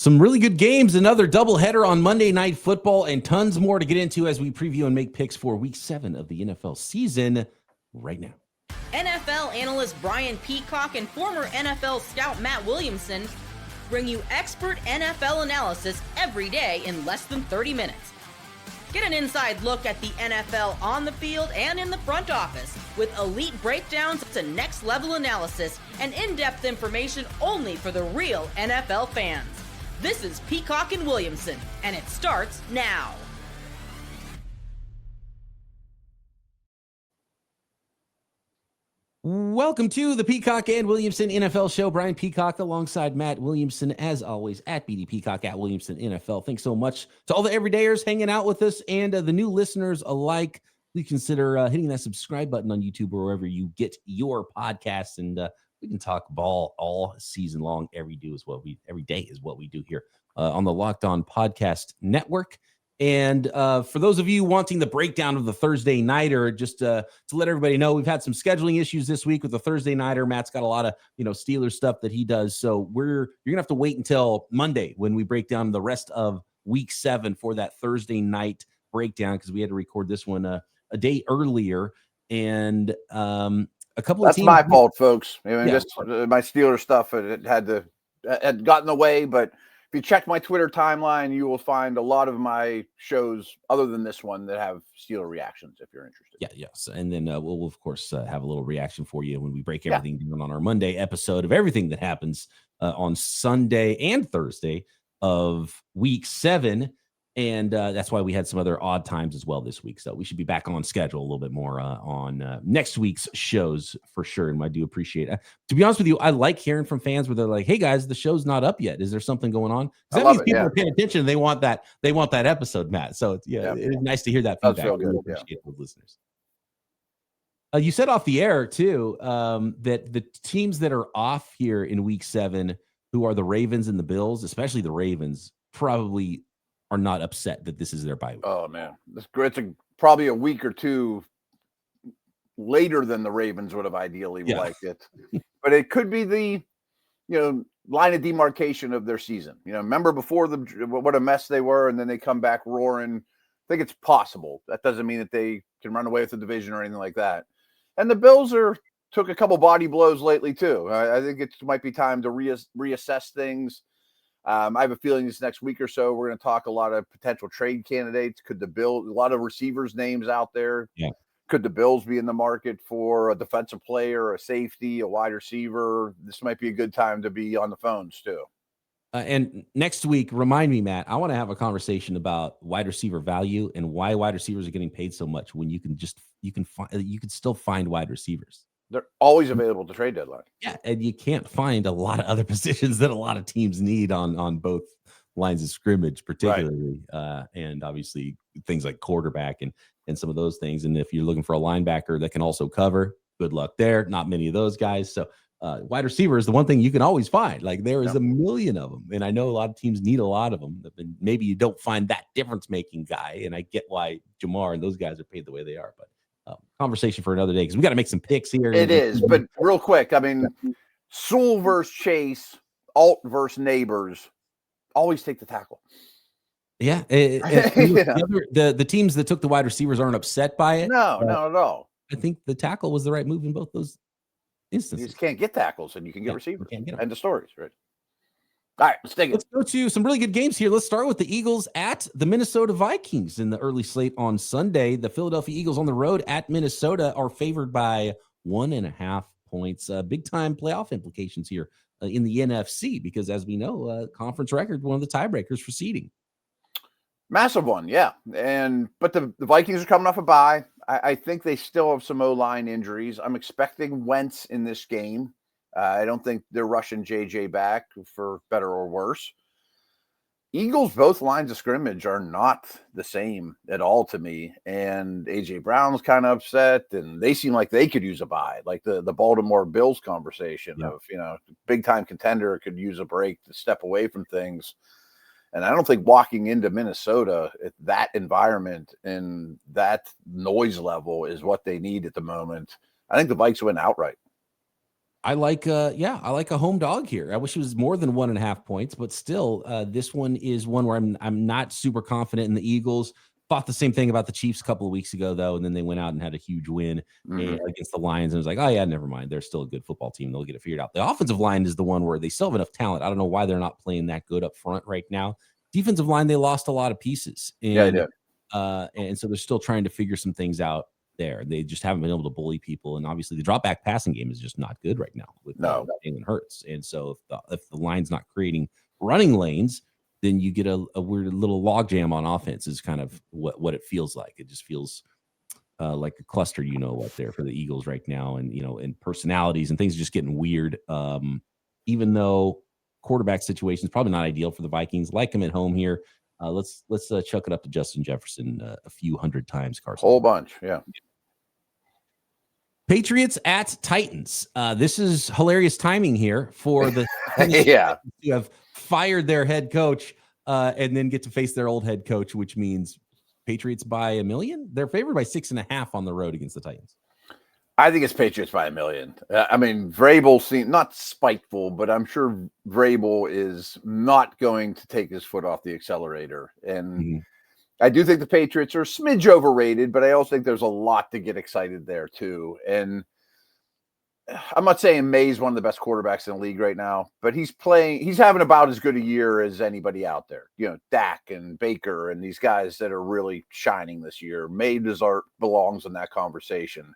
Some really good games, another doubleheader on Monday Night Football, and tons more to get into as we preview and make picks for Week 7 of the NFL season right now. NFL analyst Brian Peacock and former NFL scout Matt Williamson bring you expert NFL analysis every day in less than 30 minutes. Get an inside look at the NFL on the field and in the front office with elite breakdowns to next-level analysis and in-depth information only for the real NFL fans. This is Peacock and Williamson, and it starts now. Welcome to the Peacock and Williamson NFL Show. Brian Peacock alongside Matt Williamson, as always, at BD Peacock at Williamson NFL. Thanks so much to all the everydayers hanging out with us and the new listeners alike. Please consider hitting that subscribe button on YouTube or wherever you get your podcasts, and we can talk ball all season long. Every day is what we do here on the Locked On Podcast Network. And for those of you wanting the breakdown of the Thursday Nighter, just to let everybody know, we've had some scheduling issues this week with the Thursday Nighter. Matt's got a lot of Steelers stuff that he does, so you're gonna have to wait until Monday when we break down the rest of Week 7 for that Thursday night breakdown, because we had to record this one a day earlier. And a couple of teams. That's my fault, folks. I mean, just my Steelers stuff had gotten in the way, but if you check my Twitter timeline, you will find a lot of my shows, other than this one, that have Steeler reactions if you're interested. Yes. And then we'll of course, have a little reaction for you when we break everything down on our Monday episode of everything that happens on Sunday and Thursday of Week 7. And that's why we had some other odd times as well this week. So we should be back on schedule a little bit more on next week's shows for sure. And I do appreciate it. To be honest with you, I like hearing from fans where they're like, hey guys, the show's not up yet. Is there something going on? That means people are paying attention. They want that episode, Matt. So it is nice to hear that feedback. That's good. Appreciate those listeners. You said off the air too, that the teams that are off here in Week 7, who are the Ravens and the Bills, especially the Ravens, probably are not upset that this is their bye week. Oh man, it's probably a week or two later than the Ravens would have ideally liked it, but it could be the line of demarcation of their season. Remember before what a mess they were, and then they come back roaring. I think it's possible. That doesn't mean that they can run away with the division or anything like that. And the Bills took a couple body blows lately too. I think it might be time to reassess things. I have a feeling this next week or so, we're going to talk a lot of potential trade candidates. Could the Bills, a lot of receivers names out there. Yeah. Could the Bills be in the market for a defensive player, a safety, a wide receiver? This might be a good time to be on the phones too. And next week, remind me, Matt, I want to have a conversation about wide receiver value and why wide receivers are getting paid so much when you can still find wide receivers. They're always available to trade deadline. Yeah, and you can't find a lot of other positions that a lot of teams need on both lines of scrimmage, particularly, and obviously things like quarterback and some of those things. And if you're looking for a linebacker that can also cover, good luck there. Not many of those guys. So wide receiver is the one thing you can always find. Like there is a million of them, and I know a lot of teams need a lot of them. Maybe you don't find that difference-making guy, and I get why Jamar and those guys are paid the way they are, but. Conversation for another day because we got to make some picks here. It is, but real quick, I mean, Sewell versus Chase, Alt versus Neighbors, always take the tackle. Yeah, the teams that took the wide receivers aren't upset by it. No, not at all. I think the tackle was the right move in both those instances. You just can't get tackles, and you can get receivers. And the stories, right? All right, let's go to some really good games here. Let's start with the Eagles at the Minnesota Vikings in the early slate on Sunday. The Philadelphia Eagles on the road at Minnesota are favored by 1.5 points. Big time playoff implications here in the NFC because, as we know, conference record, one of the tiebreakers for seeding. Massive one, yeah. But the Vikings are coming off a bye. I think they still have some O-line injuries. I'm expecting Wentz in this game. I don't think they're rushing JJ back for better or worse. Eagles, both lines of scrimmage are not the same at all to me. And AJ Brown's kind of upset, and they seem like they could use a bye, like the Baltimore Bills conversation of, big time contender could use a break to step away from things. And I don't think walking into Minnesota at that environment and that noise level is what they need at the moment. I think the Vikes win outright. I like a home dog here. I wish it was more than 1.5 points, but still, this one is one where I'm not super confident in the Eagles. Thought the same thing about the Chiefs a couple of weeks ago, though, and then they went out and had a huge win against the Lions, and it was like, oh yeah, never mind. They're still a good football team. They'll get it figured out. The offensive line is the one where they still have enough talent. I don't know why they're not playing that good up front right now. Defensive line, they lost a lot of pieces, and and so they're still trying to figure some things out there. They just haven't been able to bully people, and obviously the drop back passing game is just not good right now with Jalen Hurts. And so if the line's not creating running lanes, then you get a weird little logjam on offense. Is kind of what it feels like. It just feels like a cluster, what there for the Eagles right now, and and personalities and things are just getting weird. Even though quarterback situation is probably not ideal for the Vikings, like him at home here. Let's chuck it up to Justin Jefferson a few hundred times, Carson. Whole bunch, yeah. Patriots at Titans. This is hilarious timing here for the who have fired their head coach and then get to face their old head coach, which means Patriots by 1 million. They're favored by 6.5 on the road against the Titans. I think it's Patriots by 1 million. I mean, Vrabel seemed not spiteful, but I'm sure Vrabel is not going to take his foot off the accelerator. And I do think the Patriots are a smidge overrated, but I also think there's a lot to get excited there too. And I'm not saying Maye's one of the best quarterbacks in the league right now, but he's having about as good a year as anybody out there. Dak and Baker and these guys that are really shining this year. Maye belongs in that conversation.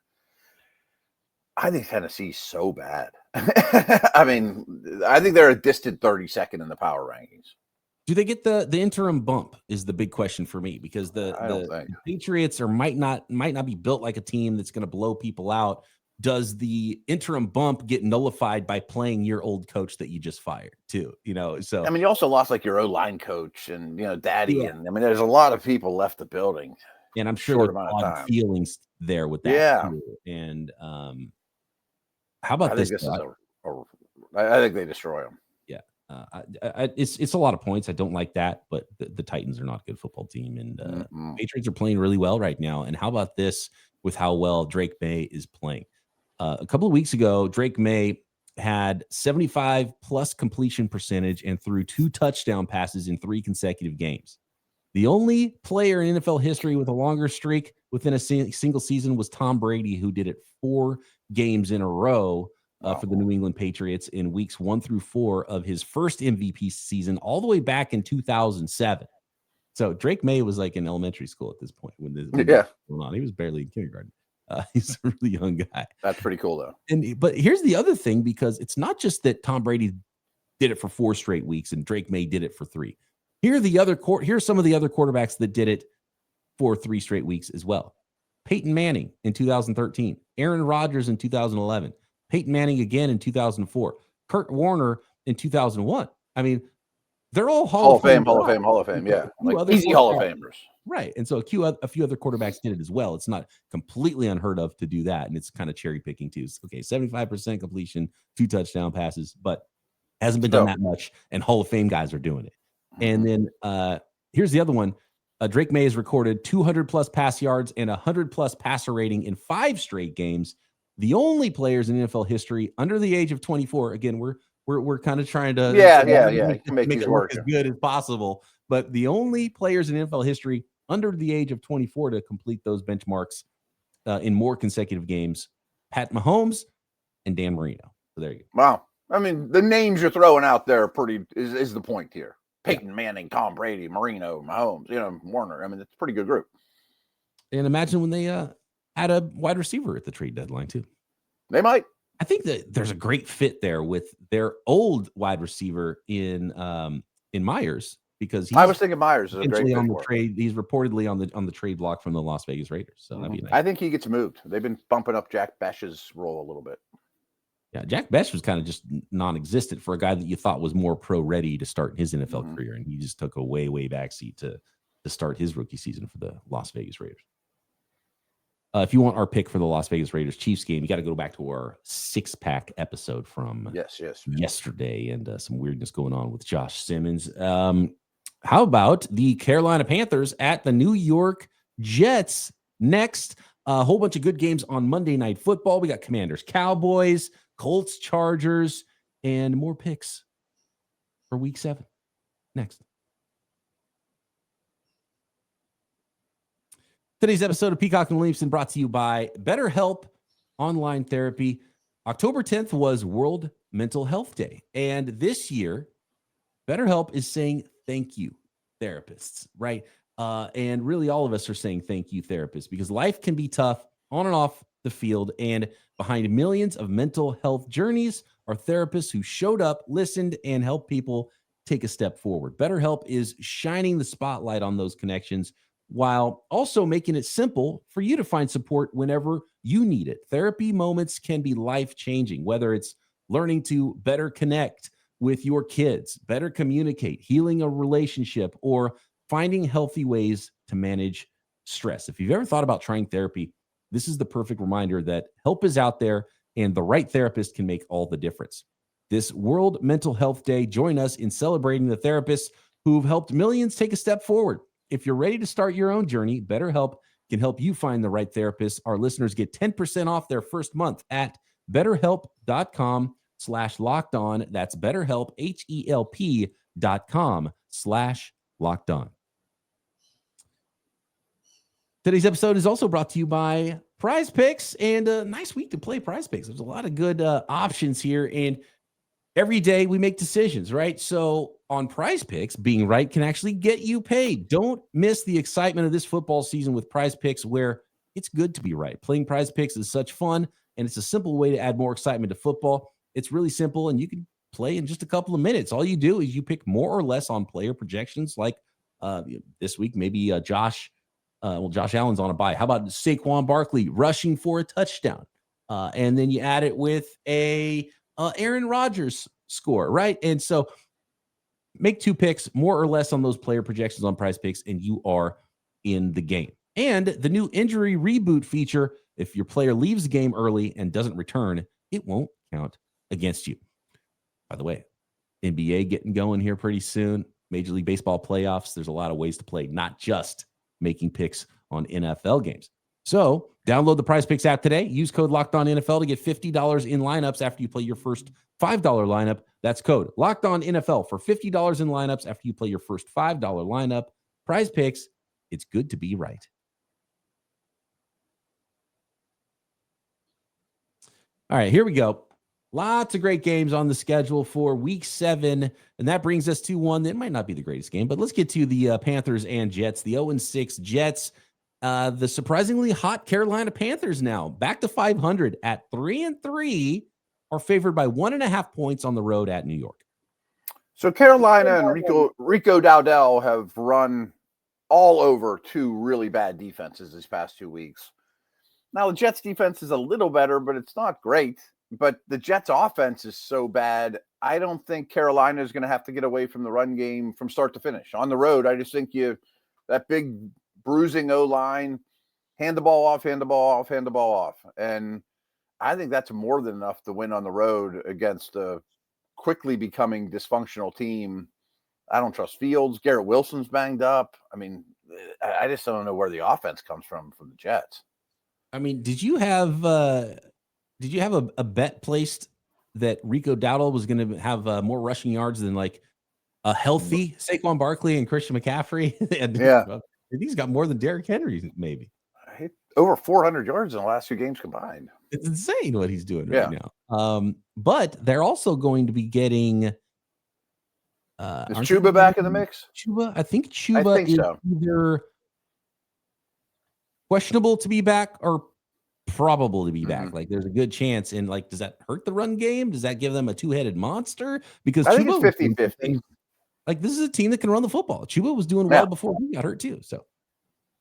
I think Tennessee's so bad. I mean, I think they're a distant 32nd in the power rankings. Do they get the interim bump is the big question for me, because the Patriots might not be built like a team that's going to blow people out. Does the interim bump get nullified by playing your old coach that you just fired too? So I mean, you also lost like your O-line coach and Daddy, and I mean, there's a lot of people left the building, and I'm sure there's a lot of feelings there with that too. And how about this? I think they destroy them. Yeah, it's a lot of points. I don't like that, but the Titans are not a good football team, and Patriots are playing really well right now. And how about this with how well Drake Maye is playing? A couple of weeks ago, Drake Maye had 75 plus completion percentage and threw 2 touchdown passes in 3 consecutive games. The only player in NFL history with a longer streak within a single season was Tom Brady, who did it 4 games in a row for the New England Patriots in weeks 1 through 4 of his first MVP season, all the way back in 2007. So Drake Maye was like in elementary school at this point when this was going on. He was barely in kindergarten. He's a really young guy. That's pretty cool, though. But here's the other thing, because it's not just that Tom Brady did it for 4 straight weeks and Drake Maye did it for 3. Here's some of the other quarterbacks that did it for 3 straight weeks as well. Peyton Manning in 2013, Aaron Rodgers in 2011, Peyton Manning again in 2004, Kurt Warner in 2001. I mean, they're all Hall of Fame. Yeah, like easy Hall of Famers. Right. And so a few other quarterbacks did it as well. It's not completely unheard of to do that. And it's kind of cherry picking too. Okay, 75% completion, 2 touchdown passes, but hasn't been done that much. And Hall of Fame guys are doing it. And then here's the other one. Drake Maye has recorded 200 plus pass yards and 100 plus passer rating in 5 straight games. The only players in NFL history under the age of 24. Again, we're kind of trying to make it work as good as possible. But the only players in NFL history under the age of 24 to complete those benchmarks in more consecutive games, Pat Mahomes and Dan Marino. So there you go. Wow. I mean, the names you're throwing out there is the point here. Peyton Manning, Tom Brady, Marino, Mahomes, Warner. I mean, it's a pretty good group. And imagine when they had a wide receiver at the trade deadline too. They might. I think that there's a great fit there with their old wide receiver in Myers, because I was thinking Myers is a great on the trade. He's reportedly on the trade block from the Las Vegas Raiders. So that'd be nice. I think he gets moved. They've been bumping up Jack Besh's role a little bit. Yeah, Jack Besh was kind of just non-existent for a guy that you thought was more pro-ready to start his NFL career, and he just took a way backseat to start his rookie season for the Las Vegas Raiders. If you want our pick for the Las Vegas Raiders Chiefs game, you got to go back to our 6-pack episode from yesterday, and some weirdness going on with Josh Simmons. How about the Carolina Panthers at the New York Jets next? A whole bunch of good games on Monday Night Football. We got Commanders, Cowboys, Colts, Chargers, and more picks for week 7. Next. Today's episode of Peacock and Williamson brought to you by BetterHelp Online Therapy. October 10th was World Mental Health Day. And this year, BetterHelp is saying thank you, therapists, right? And really all of us are saying thank you, therapists, because life can be tough on and off the field. And behind millions of mental health journeys are therapists who showed up, listened, and helped people take a step forward. BetterHelp is shining the spotlight on those connections while also making it simple for you to find support whenever you need it. Therapy moments can be life-changing, whether it's learning to better connect with your kids, better communicate, healing a relationship, or finding healthy ways to manage stress. If you've ever thought about trying therapy, this is the perfect reminder that help is out there and the right therapist can make all the difference. This World Mental Health Day, join us in celebrating the therapists who've helped millions take a step forward. If you're ready to start your own journey, BetterHelp can help you find the right therapist. Our listeners get 10% off their first month at BetterHelp.com/lockedon. That's BetterHelp, HELP.com/lockedon. Today's episode is also brought to you by Prize Picks, and a nice week to play Prize Picks. There's a lot of good options here, and every day we make decisions, right? So on Prize Picks, being right can actually get you paid. Don't miss the excitement of this football season with Prize Picks, where it's good to be right. Playing Prize Picks is such fun, and it's a simple way to add more excitement to football. It's really simple, and you can play in just a couple of minutes. All you do is you pick more or less on player projections, like this week, maybe Josh Allen's on a bye. How about Saquon Barkley rushing for a touchdown? And then you add it with a Aaron Rodgers score, right? And so make 2 picks, more or less, on those player projections on Prize Picks, and you are in the game. And the new injury reboot feature, if your player leaves the game early and doesn't return, it won't count against you. By the way, NBA getting going here pretty soon. Major League Baseball playoffs. There's a lot of ways to play, not just making picks on NFL games. So download the Prize Picks app today. Use code LOCKEDONNFL to get $50 in lineups after you play your first $5 lineup. That's code LOCKEDONNFL for $50 in lineups after you play your first $5 lineup. Prize Picks, it's good to be right. All right, here we go. Lots of great games on the schedule for week 7, and that brings us to one that might not be the greatest game, but let's get to the Panthers and Jets. The 0-6 Jets, the surprisingly hot Carolina Panthers now back to 500 at 3-3, are favored by 1.5 points on the road at New York. So Carolina and Rico Dowdell have run all over 2 really bad defenses these past 2 weeks. Now the Jets defense is a little better, but it's not great. But the Jets offense is so bad, I don't think Carolina is going to have to get away from the run game from start to finish. On the road, I just think that big bruising O-line, hand the ball off, hand the ball off, hand the ball off. And I think that's more than enough to win on the road against a quickly becoming dysfunctional team. I don't trust Fields. Garrett Wilson's banged up. I mean, I just don't know where the offense comes from the Jets. I mean, did you have a bet placed that Rico Dowdell was going to have more rushing yards than like a healthy Saquon Barkley and Christian McCaffrey? Yeah. He's got more than Derrick Henry, maybe. Over 400 yards in the last 2 games combined. It's insane what he's doing right now. But they're also going to be getting is Chuba back in the mix? Chuba, I think Chuba is either questionable to be back or probable to be back. Like there's a good chance. And like, does that hurt the run game? Does that give them a 2-headed monster? Because I think it's 50-50. Like this is a team that can run the football. Chuba was doing well before he got hurt too. So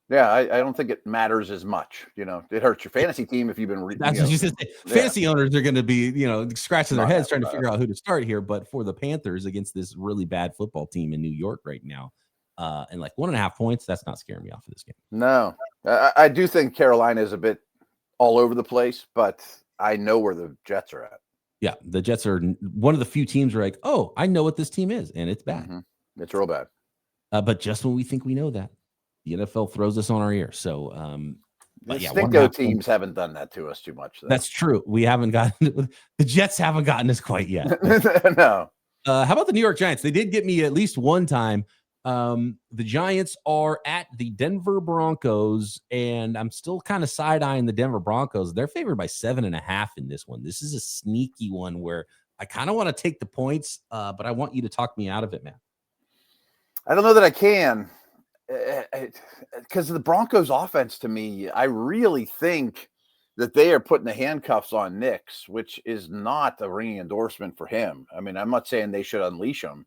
yeah, I don't think it matters as much. You know, it hurts your fantasy team if you've been reading. That's what you said. Fantasy owners are going to be, scratching their heads trying to figure out who to start here. But for the Panthers against this really bad football team in New York right now, and like 1.5 points, that's not scaring me off of this game. No, I do think Carolina is a bit all over the place, but I know where the Jets are at. Yeah, the Jets are one of the few teams where like, oh, I know what this team is, and it's bad. It's real bad. But just when we think we know that, the NFL throws us on our ear. So The yeah, Stinko teams haven't done that to us too much, though. That's true. We haven't gotten the Jets haven't gotten us quite yet. No. How about the New York Giants? They did get me at least one time. The Giants are at the Denver Broncos, and I'm still kind of side-eyeing the Denver Broncos. They're favored by 7.5 in this one. This is a sneaky one where I kind of want to take the points, but I want you to talk me out of it, man. I don't know that I can. Because of the Broncos offense, to me, I really think that they are putting the handcuffs on Nix, which is not a ringing endorsement for him. I mean, I'm not saying they should unleash him.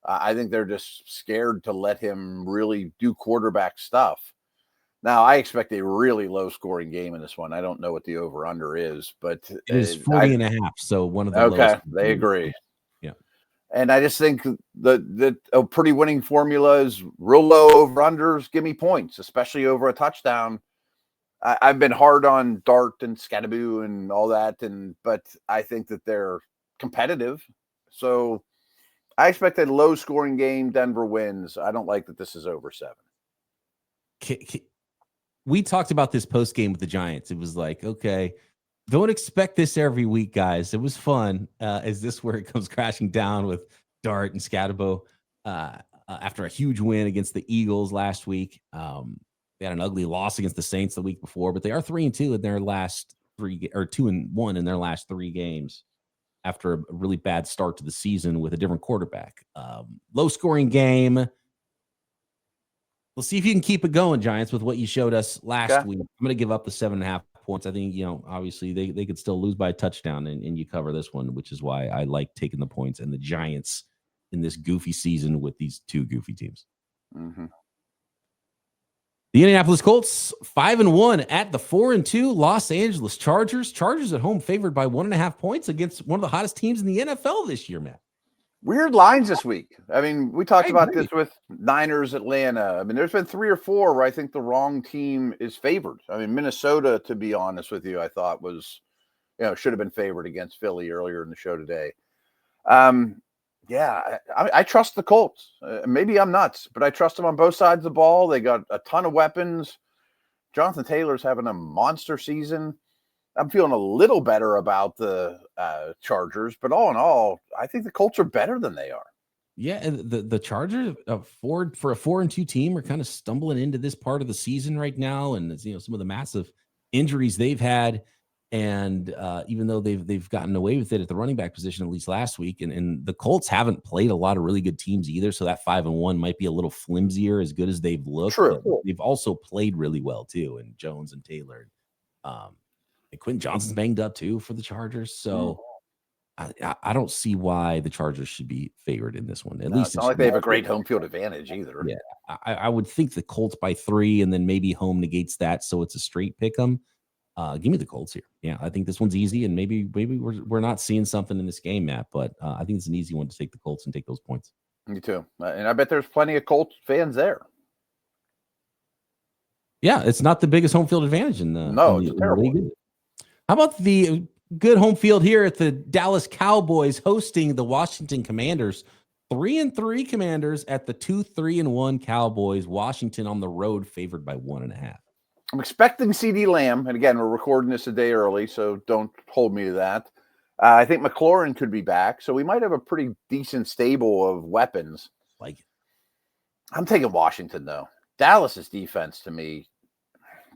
I think they're just scared to let him really do quarterback stuff. Now, I expect a really low-scoring game in this one. I don't know what the over-under is, but it is 40.5. So one of the okay, they agree. Yeah, and I just think that a pretty winning formula is real low over-unders. Give me points, especially over a touchdown. I've been hard on Dart and Scattaboo and all that, but I think that they're competitive. So I expect a low-scoring game. Denver wins. I don't like that this is over 7. We talked about this post game with the Giants. It was like, okay, don't expect this every week, guys. It was fun. Is this where it comes crashing down with Dart and Scatterbo after a huge win against the Eagles last week? They had an ugly loss against the Saints the week before, but they are 3-2 in their last 3, or 2-1 in their last 3 games after a really bad start to the season with a different quarterback. Low scoring game. We'll see if you can keep it going, Giants, with what you showed us last week. I'm going to give up the 7.5 points. I think, obviously they could still lose by a touchdown and you cover this one, which is why I like taking the points and the Giants in this goofy season with these 2 goofy teams. Mm-hmm. The Indianapolis Colts 5-1 at the 4-2 Los Angeles Chargers. Chargers at home favored by 1.5 points against one of the hottest teams in the NFL this year, Matt. Weird lines this week. I mean, we talked about this with Niners, Atlanta. I mean, there's been 3 or 4 where I think the wrong team is favored. I mean, Minnesota, to be honest with you, I thought was, should have been favored against Philly earlier in the show today. Yeah, I trust the Colts. Maybe I'm nuts, but I trust them on both sides of the ball. They got a ton of weapons. Jonathan Taylor's having a monster season. I'm feeling a little better about the Chargers, but all in all, I think the Colts are better than they are. Yeah, and the Chargers for a 4-2 team are kind of stumbling into this part of the season right now, and some of the massive injuries they've had, and even though they've gotten away with it at the running back position at least last week, and the Colts haven't played a lot of really good teams either, so that 5-1 might be a little flimsier as good as they've looked. True. They've also played really well too, and Jones and Taylor. And Quentin Johnson's banged up too for the Chargers, so I don't see why the Chargers should be favored in this one. At least it's not like they have a great home field advantage either. Yeah, I would think the Colts by 3, and then maybe home negates that, so it's a straight pick 'em. Give me the Colts here. Yeah, I think this one's easy, and maybe we're not seeing something in this game, Matt. But I think it's an easy one to take the Colts and take those points. Me too, and I bet there's plenty of Colts fans there. Yeah, it's not the biggest home field advantage in the it's terrible. How about the good home field here at the Dallas Cowboys hosting the Washington Commanders? 3-3 Commanders at the 2-3-1 Cowboys. Washington on the road favored by 1.5. I'm expecting CD Lamb, and again, we're recording this a day early, so don't hold me to that. I think McLaurin could be back, so we might have a pretty decent stable of weapons. Like it. I'm taking Washington, though. Dallas's defense, to me,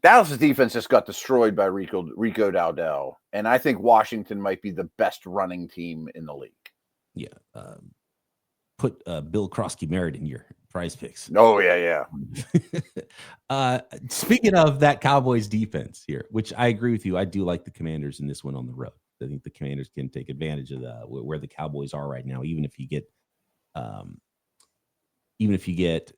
Dallas's defense just got destroyed by Rico Dowdell, and I think Washington might be the best running team in the league. Yeah. Put Bill Krosky-Merritt in your prize picks. Oh, yeah. Speaking of that Cowboys defense here, which I agree with you, I do like the Commanders in this one on the road. I think the Commanders can take advantage of where the Cowboys are right now, even if you get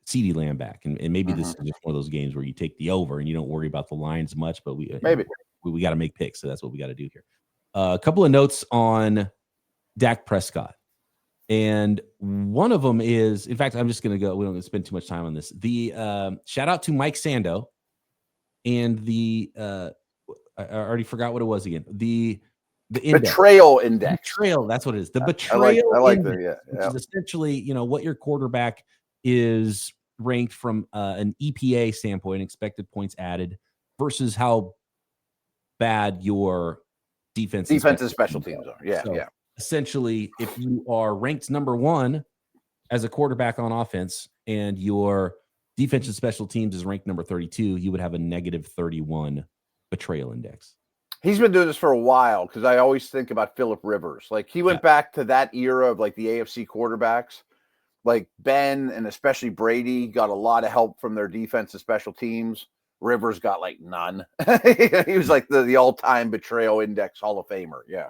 CeeDee Lamb back, and maybe this is just one of those games where you take the over and you don't worry about the lines much, but we got to make picks, so that's what we got to do here. A couple of notes on Dak Prescott, and one of them is, in fact, I'm just going to go. We don't spend too much time on this. The shout out to Mike Sando, and the I already forgot what it was again. The index. Betrayal index. Betrayal, that's what it is. The betrayal I like index, that, which is essentially, what your quarterback is ranked from an EPA standpoint, expected points added, versus how bad your defense and special teams are. Yeah, so yeah. Essentially, if you are ranked number 1 as a quarterback on offense and your defense and special teams is ranked number 32, you would have a negative 31 betrayal index. He's been doing this for a while because I always think about Phillip Rivers. Like he went back to that era of like the AFC quarterbacks. Like Ben and especially Brady got a lot of help from their defense and special teams. Rivers got like none. He was like the all-time betrayal index Hall of Famer. Yeah.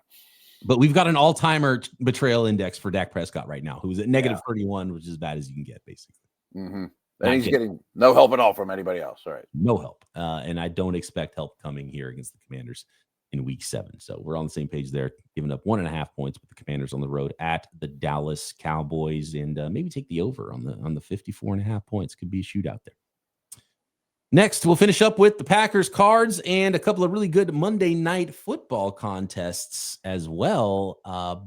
But we've got an all-timer betrayal index for Dak Prescott right now, who's at negative 31, which is as bad as you can get, basically. Mm-hmm. And he's getting no help at all from anybody else. All right. No help. And I don't expect help coming here against the Commanders in week 7. So we're on the same page there, giving up 1.5 points with the Commanders on the road at the Dallas Cowboys, and maybe take the over on the 54.5 points. Could be a shootout there. Next, we'll finish up with the Packers Cards and a couple of really good Monday night football contests as well.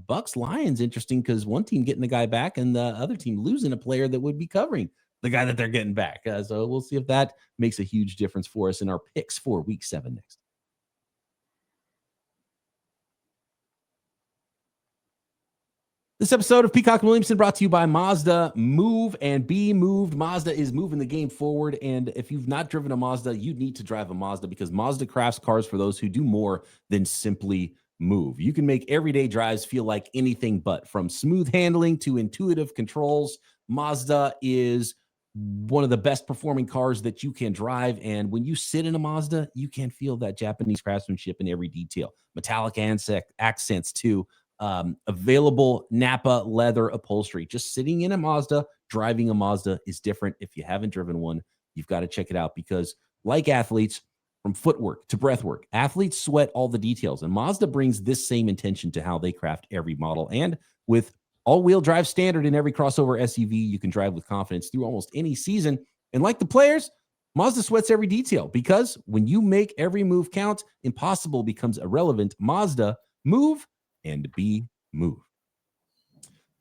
Bucks Lions, interesting because one team getting the guy back and the other team losing a player that would be covering the guy that they're getting back. So we'll see if that makes a huge difference for us in our picks for week 7 next. This episode of Peacock Williamson brought to you by Mazda. Move and be moved. Mazda is moving the game forward. And if you've not driven a Mazda, you need to drive a Mazda because Mazda crafts cars for those who do more than simply move. You can make everyday drives feel like anything but. From smooth handling to intuitive controls, Mazda is one of the best performing cars that you can drive. And when you sit in a Mazda, you can feel that Japanese craftsmanship in every detail. Metallic accents too. Available Napa leather upholstery. Just sitting in a Mazda, driving a Mazda is different. If you haven't driven one, you've got to check it out because like athletes, from footwork to breathwork, athletes sweat all the details, and Mazda brings this same intention to how they craft every model. And with all-wheel drive standard in every crossover SUV, you can drive with confidence through almost any season. And like the players, Mazda sweats every detail because when you make every move count, impossible becomes irrelevant. Mazda, move and be moved.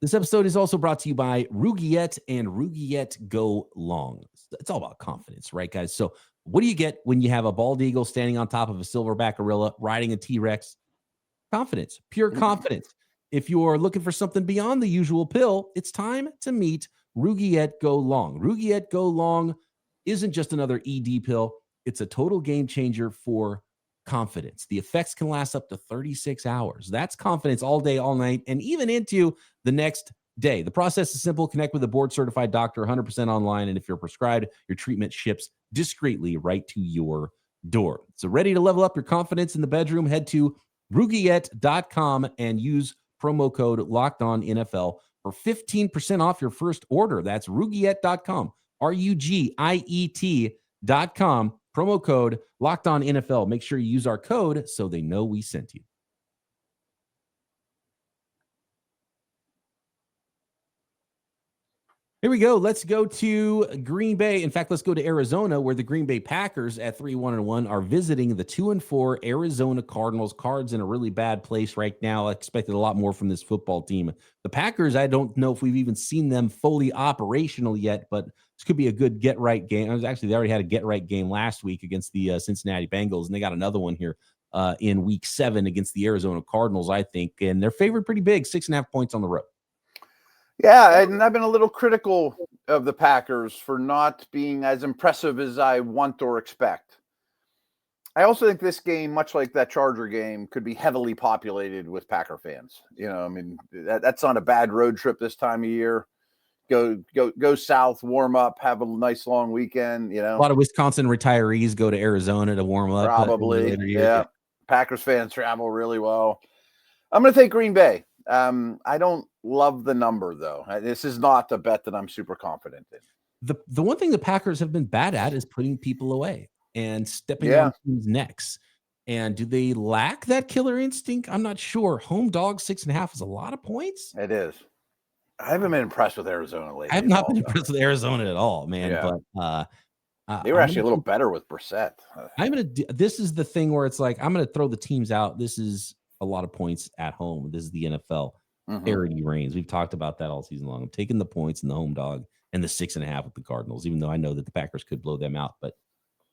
This episode is also brought to you by Rugiet and Rugiet Go Long. It's all about confidence, right, guys? So what do you get when you have a bald eagle standing on top of a silverback gorilla riding a T-Rex? Confidence, pure confidence. If you're looking for something beyond the usual pill, it's time to meet Rugiet Go Long. Rugiet Go Long isn't just another ED pill. It's a total game changer for confidence. The effects can last up to 36 hours. That's confidence all day, all night, and even into the next day. The process is simple. Connect with a board-certified doctor 100% online, and if you're prescribed, your treatment ships discreetly right to your door. So ready to level up your confidence in the bedroom? Head to Rugiet.com and use promo code LOCKEDONNFL for 15% off your first order. That's Rugiet.com, Rugiet.com. Promo code LOCKEDONNFL. Make sure you use our code so they know we sent you. Here we go. Let's go to Green Bay. In fact, let's go to Arizona, where the Green Bay Packers at 3-1-1 are visiting the 2-4 Arizona Cardinals. Cards in a really bad place right now. I expected a lot more from this football team. The Packers, I don't know if we've even seen them fully operational yet, but this could be a good get-right game. They already had a get-right game last week against the Cincinnati Bengals, and they got another one here in week 7 against the Arizona Cardinals, I think. And they're favored pretty big, 6.5 points on the road. Yeah, and I've been a little critical of the Packers for not being as impressive as I want or expect. I also think this game, much like that Charger game, could be heavily populated with Packer fans. You know, I mean, that's not a bad road trip this time of year. Go south, warm up, have a nice long weekend. You know, a lot of Wisconsin retirees go to Arizona to warm up. Probably, yeah. Packers fans travel really well. I'm going to take Green Bay. I don't love the number, though. This is not a bet that I'm super confident in. The one thing the Packers have been bad at is putting people away and stepping on teams' necks. And do they lack that killer instinct? I'm not sure. Home dog 6.5 is a lot of points. It is. I haven't been impressed with Arizona lately. I have not been impressed with Arizona at all, man. Yeah. But they were actually a little better with Brissett. This is the thing where it's like I'm gonna throw the teams out. This is a lot of points at home. This is the NFL. Parity reigns. We've talked about that all season long. I'm taking the points and the home dog and the 6.5 with the Cardinals, even though I know that the Packers could blow them out. But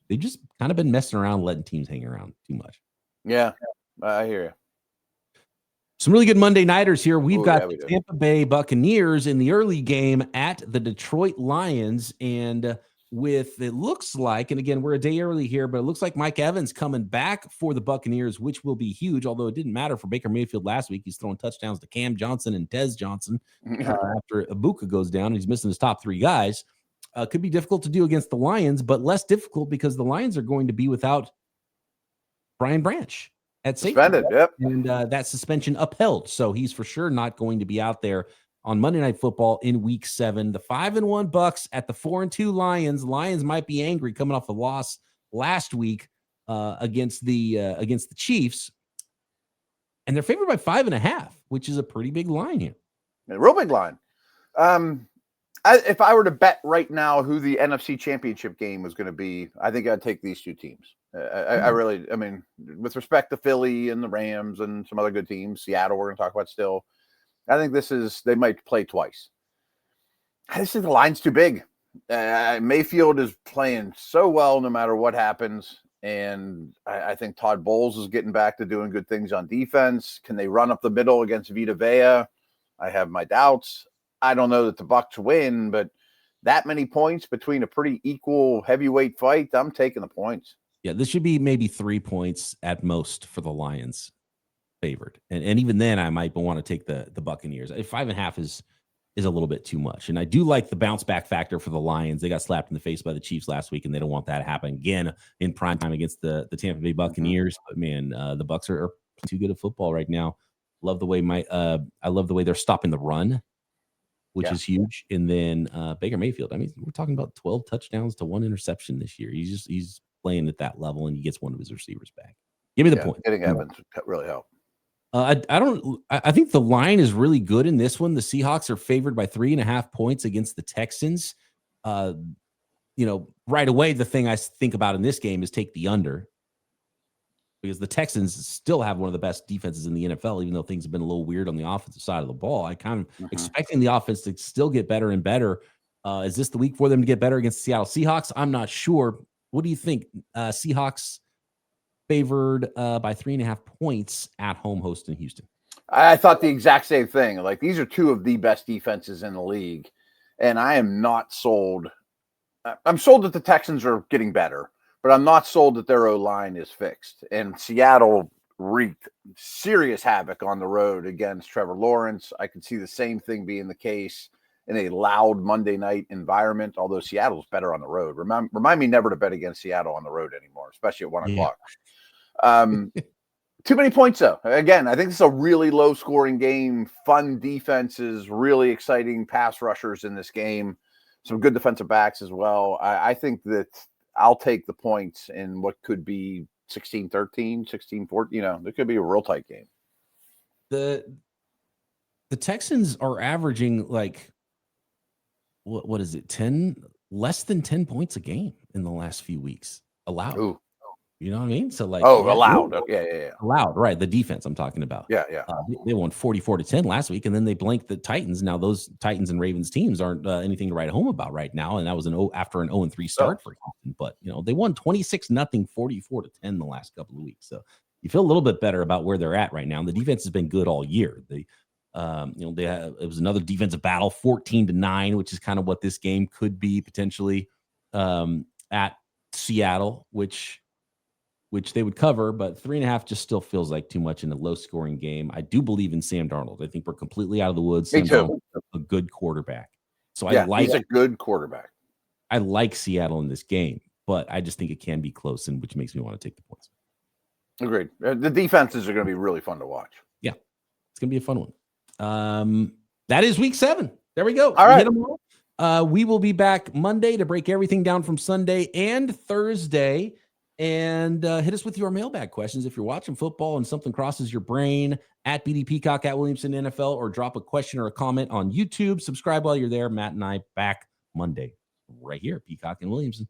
they've just kind of been messing around, letting teams hang around too much. Yeah, I hear you. Some really good Monday nighters here. We've got we the Tampa Bay Buccaneers in the early game at the Detroit Lions. And with, it looks like, and again, we're a day early here, but it looks like Mike Evans coming back for the Buccaneers, which will be huge, although it didn't matter for Baker Mayfield last week. He's throwing touchdowns to Cam Johnson and Dez Johnson after Ibuka goes down. And he's missing his top 3 guys. Could be difficult to do against the Lions, but less difficult because the Lions are going to be without Brian Branch at safety. Suspended, yep. And that suspension upheld. So he's for sure not going to be out there on Monday Night Football in Week 7. The 5-1 Bucs at the 4-2 Lions. Lions might be angry coming off a loss last week against the Chiefs. And they're favored by 5.5, which is a pretty big line here. A real big line. If I were to bet right now who the NFC Championship game was going to be, I think I'd take these 2 teams. I mean, with respect to Philly and the Rams and some other good teams, Seattle, we're going to talk about still. I think they might play twice. I just think the line's too big. Mayfield is playing so well no matter what happens. And I think Todd Bowles is getting back to doing good things on defense. Can they run up the middle against Vita Vea? I have my doubts. I don't know that the Bucs win, but that many points between a pretty equal heavyweight fight, I'm taking the points. Yeah, this should be maybe 3 points at most for the Lions favored. And even then I might want to take the Buccaneers. 5.5 is a little bit too much. And I do like the bounce back factor for the Lions. They got slapped in the face by the Chiefs last week, and they don't want that to happen again in prime time against the Tampa Bay Buccaneers. But man, the Bucs are too good at football right now. Love the way I love the way they're stopping the run, which is huge. And then Baker Mayfield. I mean, we're talking about 12 touchdowns to 1 interception this year. He's playing at that level, and he gets one of his receivers back. Give me the point. Getting Evans really helped. I think the line is really good in this one. The Seahawks are favored by 3.5 points against the Texans. Right away, the thing I think about in this game is take the under, because the Texans still have one of the best defenses in the NFL, even though things have been a little weird on the offensive side of the ball. I kind of expecting the offense to still get better and better. Is this the week for them to get better against the Seattle Seahawks? I'm not sure. What do you think? Seahawks favored by 3.5 points at home hosting Houston. I thought the exact same thing. Like, these are 2 of the best defenses in the league, and I am not sold. I'm sold that the Texans are getting better, but I'm not sold that their O-line is fixed. And Seattle wreaked serious havoc on the road against Trevor Lawrence. I could see the same thing being the case in a loud Monday night environment, although Seattle's better on the road. Remind me never to bet against Seattle on the road anymore, especially at 1 o'clock. Too many points, though. Again, I think this is a really low-scoring game, fun defenses, really exciting pass rushers in this game, some good defensive backs as well. I think that I'll take the points in what could be 16-13, 16-14. It could be a real tight game. The Texans are averaging what is it, less than 10 points a game in the last few weeks allowed. Ooh. You know what I mean? So allowed. Yeah. Allowed, right? The defense I'm talking about. Yeah. They won 44-10 last week, and then they blanked the Titans. Now those Titans and Ravens teams aren't anything to write home about right now, and that was after an 0-3 start for Houston. But they won 26-0, 44-10 the last couple of weeks. So you feel a little bit better about where they're at right now. And the defense has been good all year. It was another defensive battle, 14-9, which is kind of what this game could be potentially at Seattle, which they would cover, but 3.5 just still feels like too much in a low-scoring game. I do believe in Sam Darnold. I think we're completely out of the woods. Me too. A good quarterback. So he's a good quarterback. I like Seattle in this game, but I just think it can be close, and which makes me want to take the points. Agreed. The defenses are going to be really fun to watch. Yeah, it's going to be a fun one. That is Week 7. There we go. All right. We will be back Monday to break everything down from Sunday and Thursday. And hit us with your mailbag questions if you're watching football and something crosses your brain at BD Peacock at Williamson NFL, or drop a question or a comment on YouTube. Subscribe while you're there. Matt and I back Monday right here, Peacock and Williamson.